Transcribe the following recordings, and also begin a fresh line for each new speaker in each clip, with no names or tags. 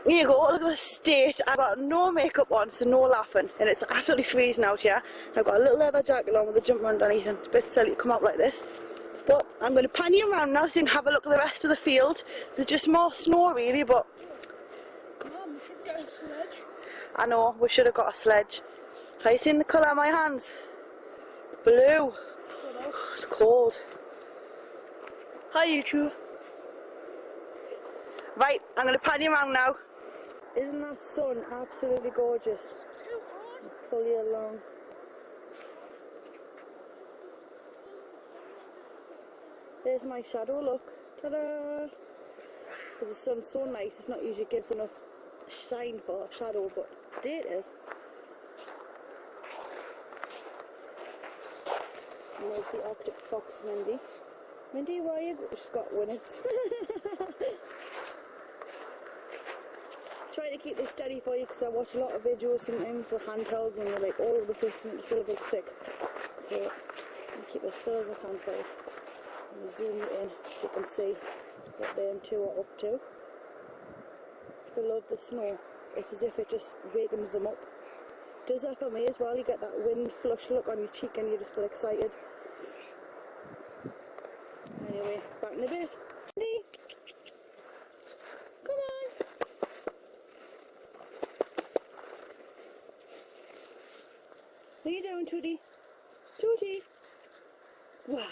Here you go, look at the state. I've got no makeup on, so no laughing. And it's absolutely freezing out here. I've got a little leather jacket on with a jumper underneath, and it's a bit silly to come out like this. But I'm going to pan you around now so you can have a look at the rest of the field. There's just more snow really, but...
Mum, we should get a sledge.
I know, we should have got a sledge. Have you seen the colour of my hands? Blue. It's cold.
Hi YouTube.
Right, I'm going to pan you around now. Isn't that sun absolutely gorgeous? Pull you along. There's my shadow, look. Ta-da! It's because the sun's so nice, it's not usually gives enough shine for shadow, but today it is. And there's the Arctic fox, Mindy. Mindy, where are you? She's got winnets. Try to keep this steady for you because I watch a lot of videos sometimes with handhelds and they're like all over the place and I feel a bit sick. So I'll keep as still as I can for you. And zoom it in so you can see what them two are up to. They love the snow. It's as if it just wakens them up. Does that for me as well. You get that wind flush look on your cheek and you just feel excited. Anyway, back in a bit. Come on. What are you doing, Tootie? Tootie! Wow,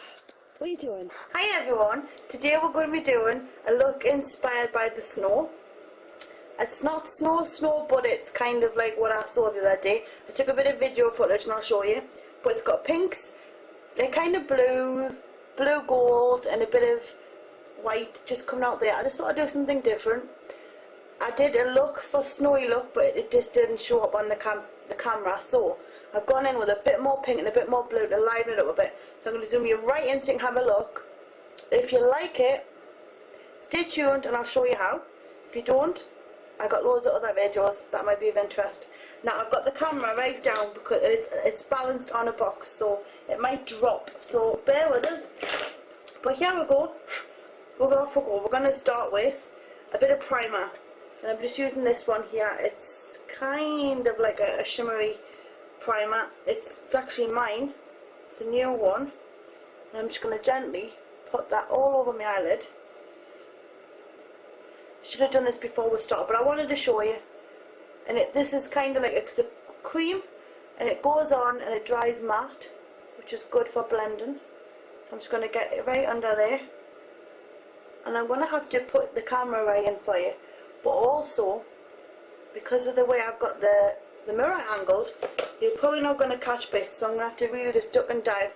what are you doing? Hi everyone, today we're going to be doing a look inspired by the snow. It's not snow, but it's kind of like what I saw the other day. I took a bit of video footage and I'll show you. But it's got pinks, they're kind of blue gold and a bit of white just coming out there. I just thought I'd do something different. I did a look for snowy look, but it just didn't show up on the camera, so I've gone in with a bit more pink and a bit more blue to liven it up a bit. So I'm going to zoom you right in so you can have a look. If you like it, stay tuned and I'll show you how. If you don't, I've got loads of other videos that might be of interest. Now I've got the camera right down because it's balanced on a box, so it might drop, so bear with us. But here we go. We're going to start with a bit of primer. And I'm just using this one here. It's kind of like a shimmery primer. It's actually mine. It's a new one. And I'm just going to gently put that all over my eyelid. Should have done this before we start, but I wanted to show you. And this is kind of like it's a cream, and it goes on and it dries matte, which is good for blending. So I'm just going to get it right under there. And I'm going to have to put the camera right in for you. But also, because of the way I've got the mirror angled, you're probably not going to catch bits, so I'm going to have to really just duck and dive.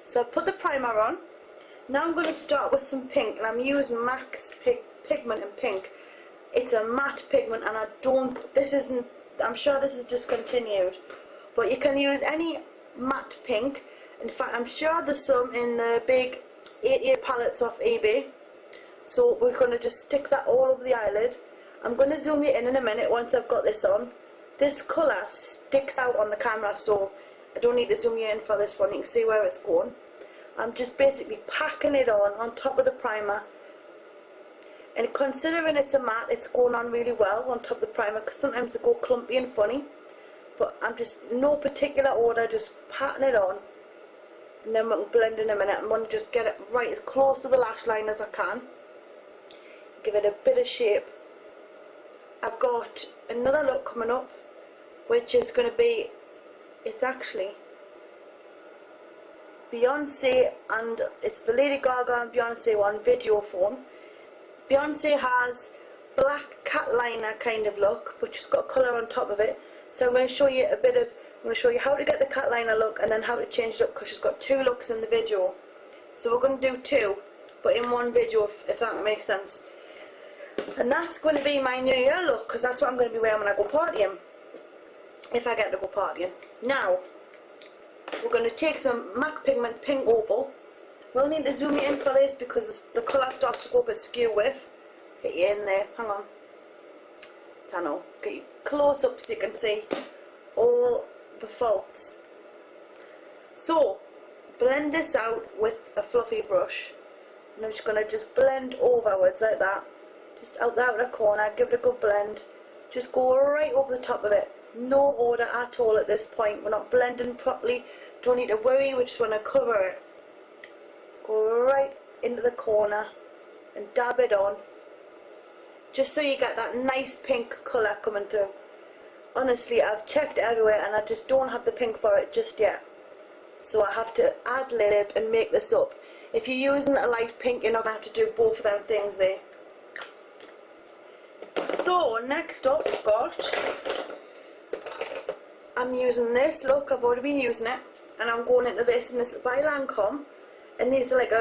So I've put the primer on. Now I'm going to start with some pink, and I'm using MAC's Pigment in pink. It's a matte pigment, and I'm sure this is discontinued, but you can use any matte pink. In fact, I'm sure there's some in the big 88 palettes off eBay. So we're going to just stick that all over the eyelid. I'm going to zoom you in a minute once I've got this on. This colour sticks out on the camera, so I don't need to zoom you in for this one. You can see where it's going. I'm just basically packing it on top of the primer. And considering it's a matte, it's going on really well on top of the primer, because sometimes they go clumpy and funny. But I'm just, no particular order, just patting it on. And then we'll blend in a minute. I'm going to just get it right as close to the lash line as I can. Give it a bit of shape. I've got another look coming up, which is going to be, it's actually Beyonce, and it's the Lady Gaga and Beyonce one, video phone. Beyonce has black cat liner kind of look, but she's got colour on top of it. So I'm going to show you I'm going to show you how to get the cat liner look and then how to change it up, because she's got two looks in the video. So we're going to do two, but in one video, if that makes sense. And that's going to be my New Year look, because that's what I'm going to be wearing when I go partying. If I get to go partying. Now, we're going to take some MAC Pigment Pink Opal. We'll need to zoom you in for this because the colour starts to go a bit skew with. Get you in there, hang on. I know. Get you close up so you can see all the faults. So, blend this out with a fluffy brush. And I'm just going to just blend overwards like that. just out the outer corner, give it a good blend. Just go right over the top of it. No order at all at this point. We're not blending properly. Don't need to worry, we just want to cover it. Go right into the corner and dab it on. Just so you get that nice pink colour coming through. Honestly, I've checked everywhere and I just don't have the pink for it just yet. So I have to ad-lib and make this up. If you're using a light pink, you're not going to have to do both of them things there. So, next up we've got, I'm using this, look, I've already been using it, and I'm going into this, and it's by Lancome, and these are like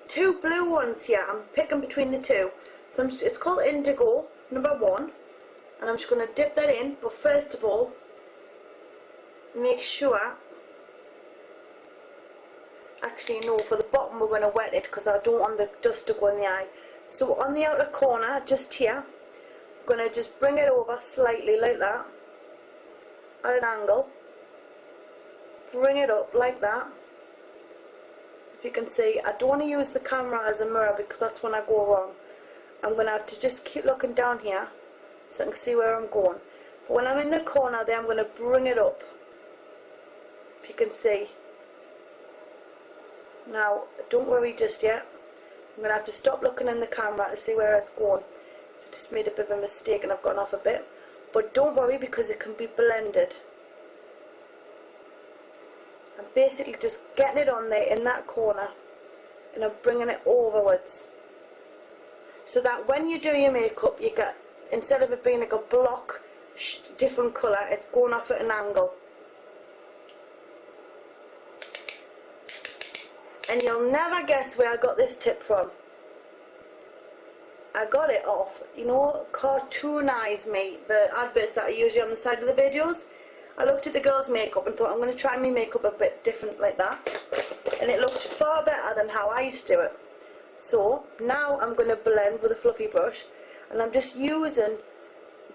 two blue ones here. I'm picking between the two. So it's called Indigo, number 1, and I'm just going to dip that in, but first of all, make sure, actually no, for the bottom we're going to wet it, because I don't want the dust to go in the eye. So on the outer corner, just here, I'm going to just bring it over slightly like that, at an angle, bring it up like that. If you can see, I don't want to use the camera as a mirror because that's when I go wrong. I'm going to have to just keep looking down here so I can see where I'm going. But when I'm in the corner there, I'm going to bring it up, if you can see. Now, don't worry just yet. I'm going to have to stop looking in the camera to see where it's going. So I just made a bit of a mistake and I've gone off a bit. But don't worry because it can be blended. I'm basically just getting it on there in that corner and I'm bringing it overwards. So that when you do your makeup, you get, instead of it being like a block, different colour, it's going off at an angle. And you'll never guess where I got this tip from. I got it off, you know, Cartoonize Me, the adverts that are usually on the side of the videos. I looked at the girls' makeup and thought I'm going to try my makeup a bit different like that. And it looked far better than how I used to do it. So now I'm going to blend with a fluffy brush. And I'm just using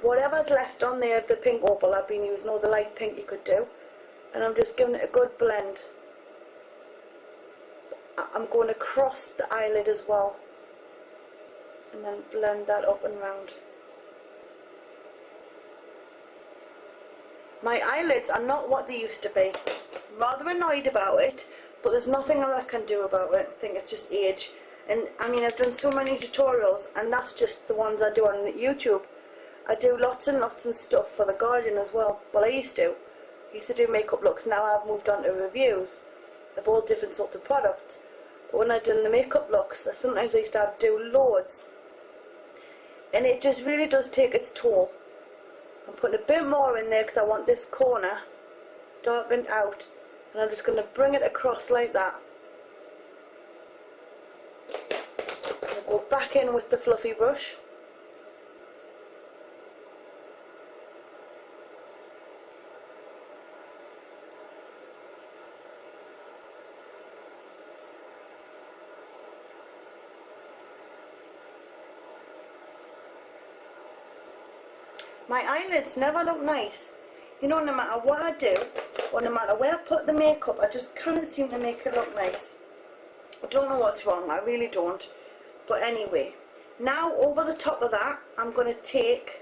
whatever's left on there of the pink opal I've been using, or the light pink you could do. And I'm just giving it a good blend. I'm going across the eyelid as well, and then blend that up and round. My eyelids are not what they used to be. Rather annoyed about it, but there's nothing that I can do about it. I think it's just age. And I mean, I've done so many tutorials, and that's just the ones I do on YouTube. I do lots and lots of stuff for The Guardian as well. Well, I used to do makeup looks. Now I've moved on to reviews of all different sorts of products. But when I've done the makeup looks, sometimes I used to have to do loads. And it just really does take its toll. I'm putting a bit more in there because I want this corner darkened out. And I'm just going to bring it across like that. I'll go back in with the fluffy brush. My eyelids never look nice. You know, no matter what I do, or no matter where I put the makeup, I just can't seem to make it look nice. I don't know what's wrong, I really don't. But anyway, now over the top of that, I'm going to take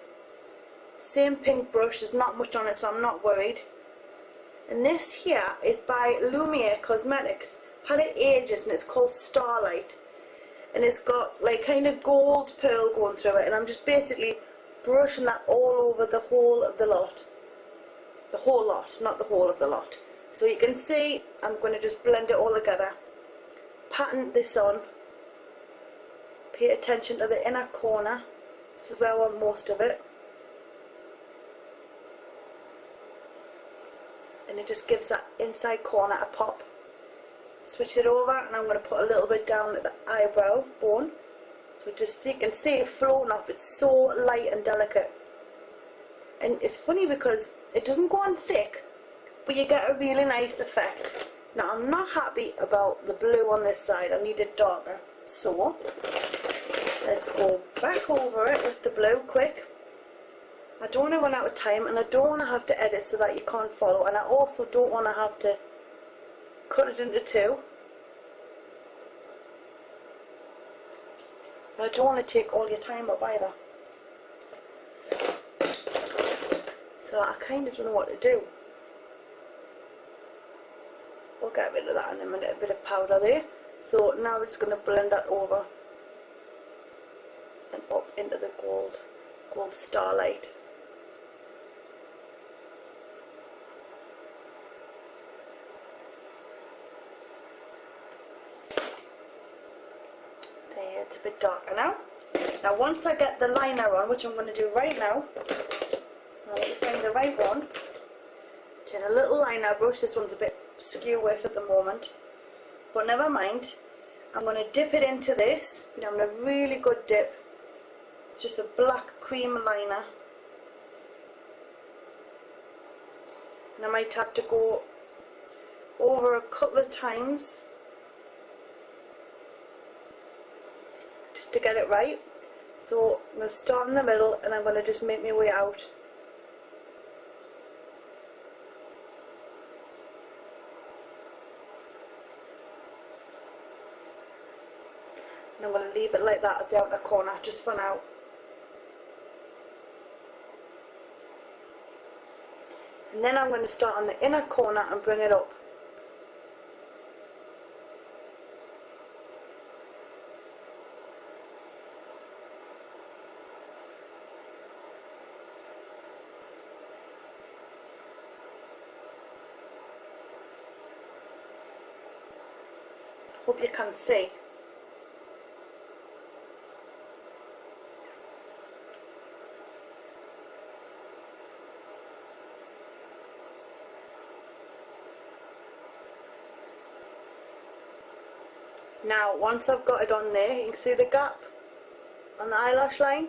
the same pink brush. There's not much on it, so I'm not worried. And this here is by Lumiere Cosmetics. Had it ages, and it's called Starlight. And it's got like kind of gold pearl going through it, and I'm just basically brushing that all over the whole of the lot. The whole lot, not the whole of the lot. So you can see I'm going to just blend it all together. Pattern this on. Pay attention to the inner corner. This is where I want most of it. And it just gives that inside corner a pop. Switch it over and I'm going to put a little bit down at the eyebrow bone. So just so you can see it flowing off. It's so light and delicate. And it's funny because it doesn't go on thick, but you get a really nice effect. Now I'm not happy about the blue on this side. I need it darker. So let's go back over it with the blue quick. I don't want to run out of time, and I don't want to have to edit so that you can't follow, and I also don't want to have to cut it into two. but I don't want to take all your time up either. So I kind of don't know what to do. We'll get rid of that in a minute, a bit of powder there. So now we're just going to blend that over and up into the gold Starlight. There, it's a bit darker now. Now once I get the liner on, which I'm going to do right now, I'll let me find the right one. Take a little liner brush. This one's a bit skew with at the moment, but never mind. I'm going to dip it into this. I'm having a really good dip. It's just a black cream liner, and I might have to go over a couple of times just to get it right. So I'm going to start in the middle and I'm going to just make my way out. And I'm going to leave it like that at the outer corner just for now. And then I'm going to start on the inner corner and bring it up. Hope you can see. Now once I've got it on there, you can see the gap on the eyelash line.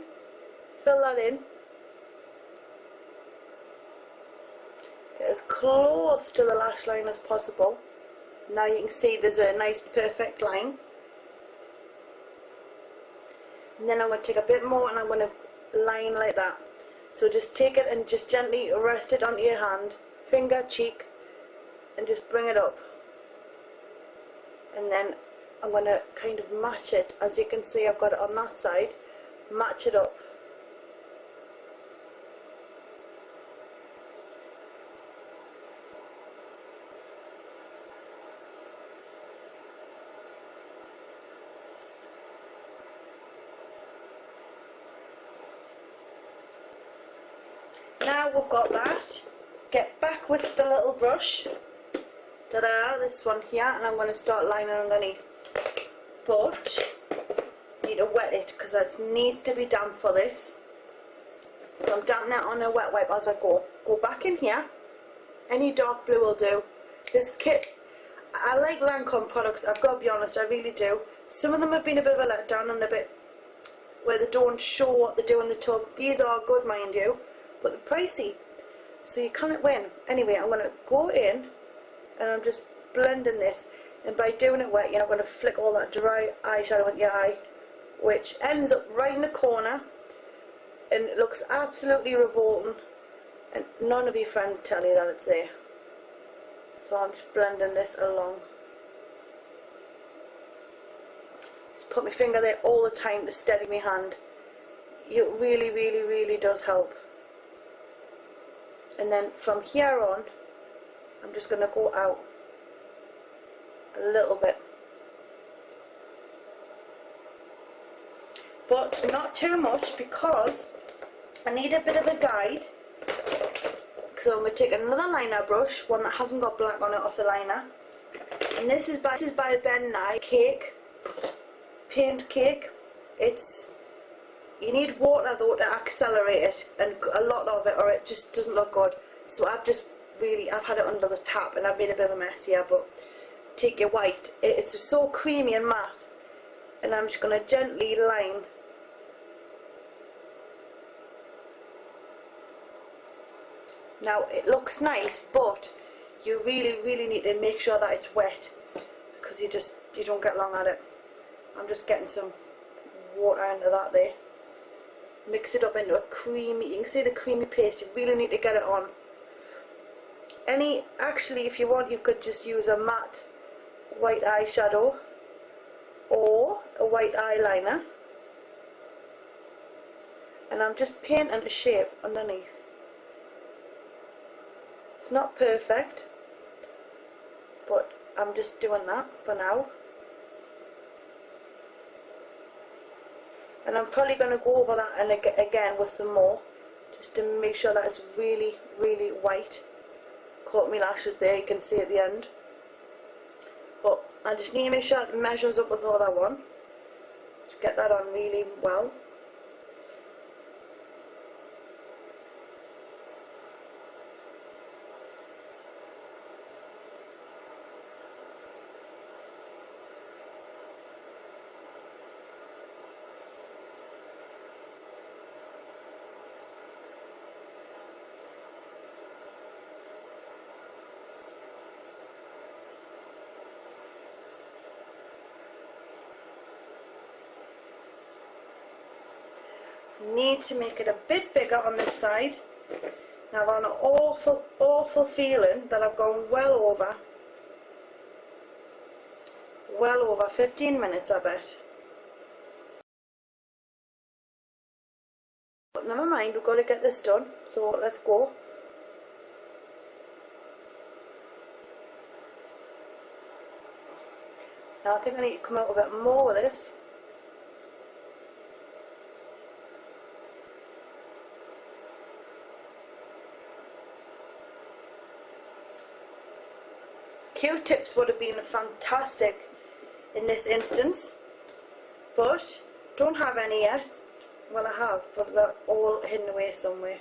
Fill that in. Get as close to the lash line as possible. Now you can see there's a nice perfect line. And then I'm going to take a bit more and I'm going to line like that. So just take it and just gently rest it onto your hand, finger, cheek, and just bring it up. And then I'm going to kind of match it. As you can see, I've got it on that side. Match it up. Now we've got that, get back with the little brush, ta-da, this one here, and I'm going to start lining underneath. But I need to wet it because it needs to be damp for this. So I'm damping it on a wet wipe as I go. Go back in here, any dark blue will do. This kit, I like Lancome products, I've got to be honest, I really do. Some of them have been a bit of a letdown and a bit where they don't show what they do in the tub. These are good, mind you, but they're pricey, so you can't win. Anyway, I'm going to go in and I'm just blending this, and by doing it wet, you're not going to flick all that dry eyeshadow into your eye, which ends up right in the corner and it looks absolutely revolting, and none of your friends tell you that it's there. So I'm just blending this along. Just put my finger there all the time to steady my hand. It really, really, really does help. And then from here on, I'm just going to go out a little bit, but not too much because I need a bit of a guide. So I'm going to take another liner brush, one that hasn't got black on it, off the liner, and this is by Ben Nye paint cake. You need water though to accelerate it, and a lot of it, or it just doesn't look good. So I've had it under the tap and I've made a bit of a mess here, but take your white, it's just so creamy and matte, and I'm just going to gently line. Now it looks nice, but you really, really need to make sure that it's wet, because you don't get long at it. I'm just getting some water into that there. Mix it up into a creamy, you can see the creamy paste, you really need to get it on. Actually if you want, you could just use a matte white eyeshadow or a white eyeliner, and I'm just painting a shape underneath. It's not perfect, but I'm just doing that for now. And I'm probably going to go over that and again with some more, just to make sure that it's really, really white. Caught my lashes there, you can see at the end. But I just need to make sure it measures up with the other one. Just get that on really well. Need to make it a bit bigger on this side. Now I've got an awful feeling that I've gone well over 15 minutes, I bet. But never mind, we've got to get this done, so let's go. Now I think I need to come out a bit more with this. Q-tips would have been fantastic in this instance, but don't have any yet. Well, I have, but they're all hidden away somewhere.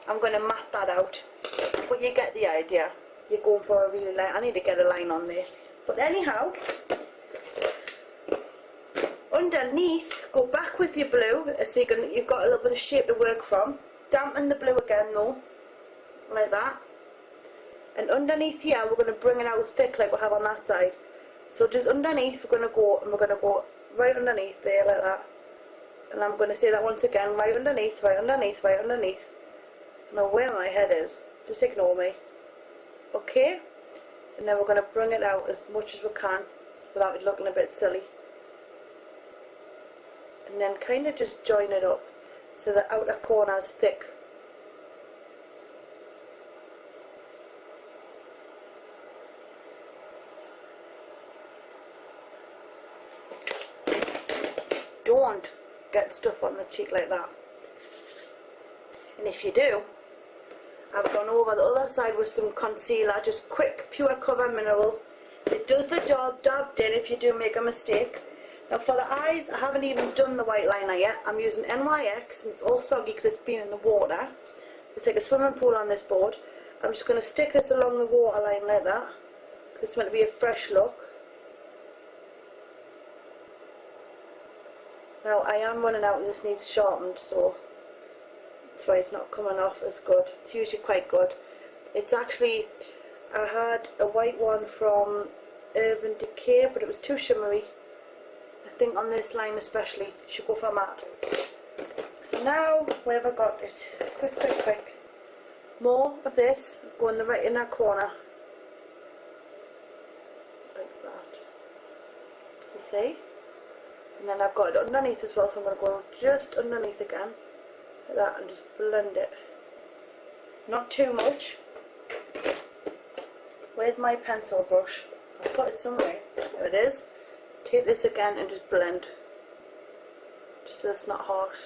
I'm going to mat that out, but you get the idea. You're going for a really line. I need to get a line on there. But anyhow, underneath, go back with your blue, so you've got a little bit of shape to work from. Dampen the blue again though, like that. And underneath here, we're going to bring it out thick like we have on that side. So just underneath, we're going to go, and we're going to go right underneath there like that. And I'm going to say that once again, right underneath, right underneath, right underneath. I don't know where my head is, just ignore me. Okay? And then we're going to bring it out as much as we can without it looking a bit silly. And then kind of just join it up so the outer corner is thick. Don't get stuff on the cheek like that. And if you do, I've gone over the other side with some concealer, just quick Pure Cover Mineral. It does the job, dabbed in if you do make a mistake. Now for the eyes, I haven't even done the white liner yet. I'm using NYX, and it's all soggy because it's been in the water. It's like a swimming pool on this board. I'm just going to stick this along the waterline like that, because it's meant to be a fresh look. Now I am running out and this needs sharpened, so that's why it's not coming off as good. It's usually quite good. It's actually, I had a white one from Urban Decay, but it was too shimmery. I think on this line especially, you should go for matte. So now, where have I got it? Quick, quick, quick. More of this, going right in that corner. Like that. You see? And then I've got it underneath as well, so I'm going to go just underneath again. Like that, and just blend it. Not too much. Where's my pencil brush? I'll put it somewhere. There it is. Take this again and just blend, just so it's not harsh.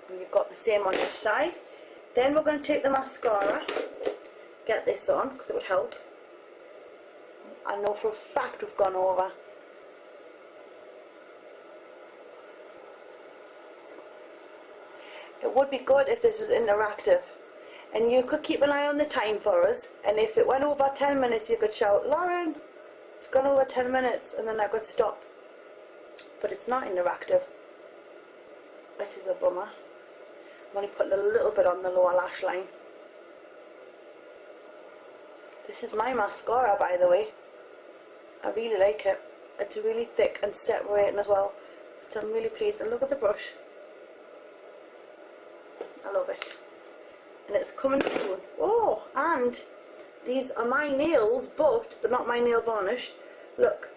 And you've got the same on each side. Then we're going to take the mascara, get this on because it would help. I know for a fact we've gone over. It would be good if this was interactive, and you could keep an eye on the time for us, and if it went over 10 minutes you could shout, "Lauren, it's gone over 10 minutes," and then I could stop. But it's not interactive, which is a bummer. I'm only putting a little bit on the lower lash line. This is my mascara, by the way. I really like it. It's really thick and separating as well, so I'm really pleased. And look at the brush. I love it. And it's coming soon. Oh, and These are my nails, but they're not my nail varnish. Look,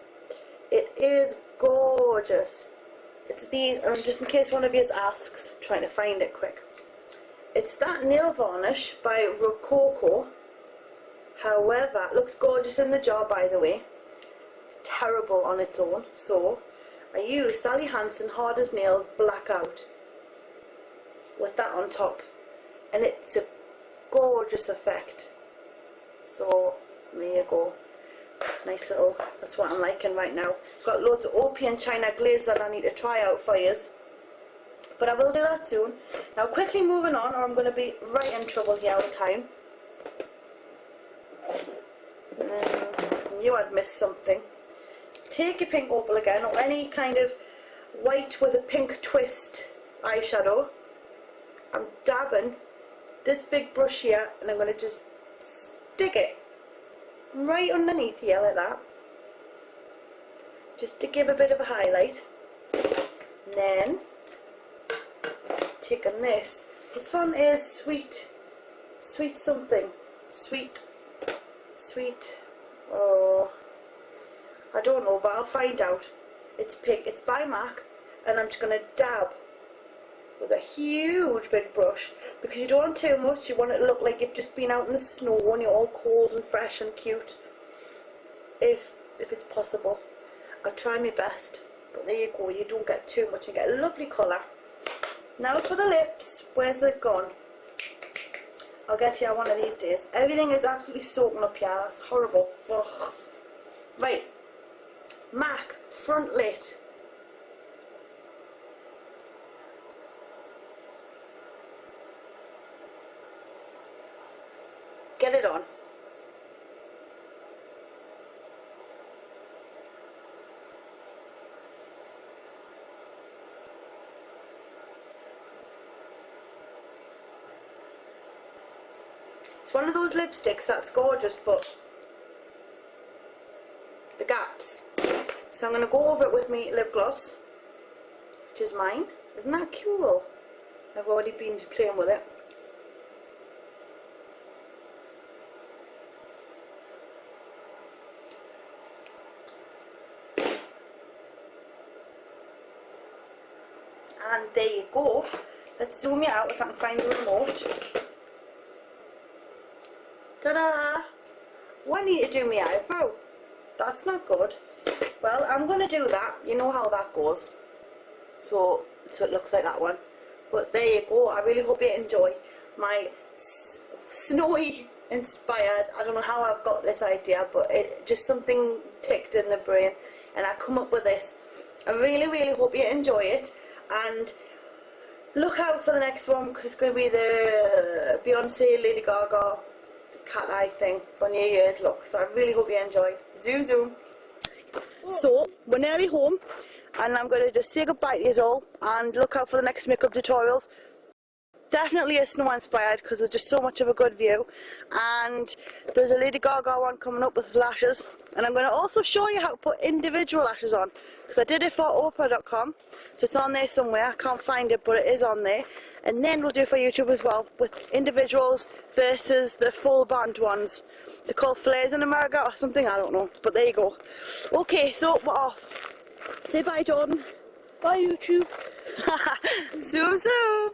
it is gorgeous. It's these, and just in case one of you asks, I'm trying to find it quick. It's that nail varnish by Rococo. However, it looks gorgeous in the jar, by the way. It's terrible on its own. So I use Sally Hansen Hard as Nails Blackout with that on top, and it's a gorgeous effect. So there you go. Nice little, that's what I'm liking right now. Got loads of OP and China glaze that I need to try out for you, but I will do that soon. Now quickly moving on, or I'm going to be right in trouble here all the time. Knew I'd missed something. Take your pink opal again, or any kind of white with a pink twist eyeshadow. I'm dabbing this big brush here, and I'm going to just stick it right underneath here like that, just to give a bit of a highlight. And then taking this one is sweet something, sweet, oh, I don't know, but I'll find out. It's pink, it's by MAC, and I'm just going to dab with a huge big brush, because you don't want too much. You want it to look like you've just been out in the snow and you're all cold and fresh and cute, if it's possible. I'll try my best, but there you go, you don't get too much, you get a lovely colour. Now for the lips, where's the gone? I'll get here one of these days. Everything is absolutely soaking up here, that's horrible. Ugh. Right, MAC Front Lit. Get it on. It's one of those lipsticks that's gorgeous, but the gaps. So I'm going to go over it with my lip gloss, which is mine. Isn't that cool? I've already been playing with it. And there you go. Let's zoom it out if I can find the remote. Ta-da! Oh, I need to do my eyebrow. That's not good. Well, I'm going to do that. You know how that goes. So it looks like that one. But there you go. I really hope you enjoy my snowy inspired. I don't know how I've got this idea, but it just something ticked in the brain and I come up with this. I really hope you enjoy it. And look out for the next one, because it's going to be the Beyonce, Lady Gaga, the cat eye thing for New Year's look. So I really hope you enjoy. Zoom zoom. So we're nearly home, and I'm going to just say goodbye to you all, and look out for the next makeup tutorials. Definitely a snow inspired, because there's just so much of a good view. And there's a Lady Gaga one coming up with lashes, and I'm going to also show you how to put individual lashes on, because I did it for Oprah.com, so it's on there somewhere. I can't find it, but it is on there. And then we'll do it for YouTube as well, with individuals versus the full band ones. They're called flares in America or something, I don't know, but there you go. Okay, so we're off. Say bye, Jordan.
Bye, YouTube.
Zoom zoom.